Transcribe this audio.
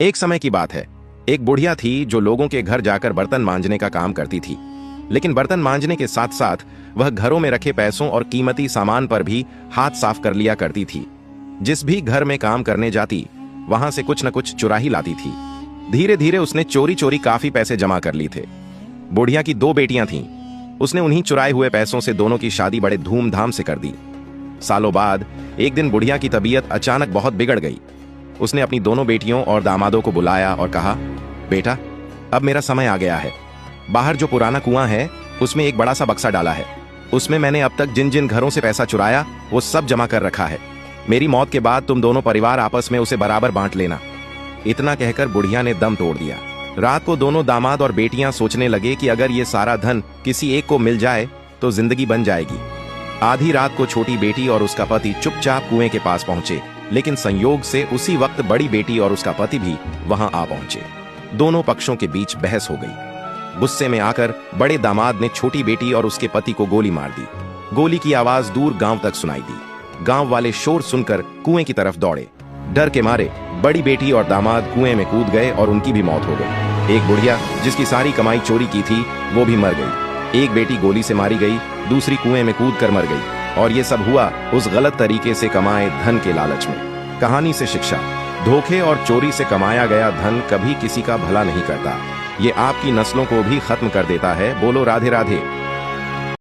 एक समय की बात है। एक बुढ़िया थी जो लोगों के घर जाकर बर्तन मांजने का काम करती थी। लेकिन बर्तन मांजने के साथ साथ वह घरों में रखे पैसों और कीमती सामान पर भी हाथ साफ कर लिया करती थी। जिस भी घर में काम करने जाती वहां से कुछ न कुछ चुरा ही लाती थी। धीरे धीरे उसने चोरी चोरी काफी पैसे जमा कर लिए थे। बुढ़िया की 2 बेटियां थीं। उसने उन्हीं चुराए हुए पैसों से दोनों की शादी बड़े धूमधाम से कर दी। सालों बाद एक दिन बुढ़िया की तबीयत अचानक बहुत बिगड़ गई। उसने अपनी दोनों बेटियों और दामादों को बुलाया और कहा, बेटा, अब मेरा समय आ गया है। बाहर जो पुराना कुआं है उसमें एक बड़ा सा बक्सा डाला है। उसमें मैंने अब तक जिन जिन घरों से पैसा चुराया वो सब जमा कर रखा है। मेरी मौत के बाद तुम दोनों परिवार आपस में उसे बराबर बांट लेना। इतना कहकर बुढ़िया ने दम तोड़ दिया। रात को दोनों दामाद और बेटियां सोचने लगे कि अगर ये सारा धन किसी एक को मिल जाए तो जिंदगी बन जाएगी। आधी रात को छोटी बेटी और उसका पति चुपचाप कुएं के पास पहुंचे, लेकिन संयोग से उसी वक्त बड़ी बेटी और उसका पति भी वहां आ पहुंचे। दोनों पक्षों के बीच बहस हो गई। गुस्से में आकर बड़े दामाद ने छोटी बेटी और उसके पति को गोली मार दी। गोली की आवाज दूर गांव तक सुनाई दी। गांव वाले शोर सुनकर कुएं की तरफ दौड़े। डर के मारे बड़ी बेटी और दामाद कुएं में कूद गए और उनकी भी मौत हो गई। एक बुढ़िया जिसकी सारी कमाई चोरी की थी वो भी मर गई। एक बेटी गोली से मारी गई, दूसरी कुएं में कूद कर मर गई। और ये सब हुआ उस गलत तरीके से कमाए धन के लालच में। कहानी से शिक्षा: धोखे और चोरी से कमाया गया धन कभी किसी का भला नहीं करता। ये आपकी नस्लों को भी खत्म कर देता है। बोलो राधे राधे।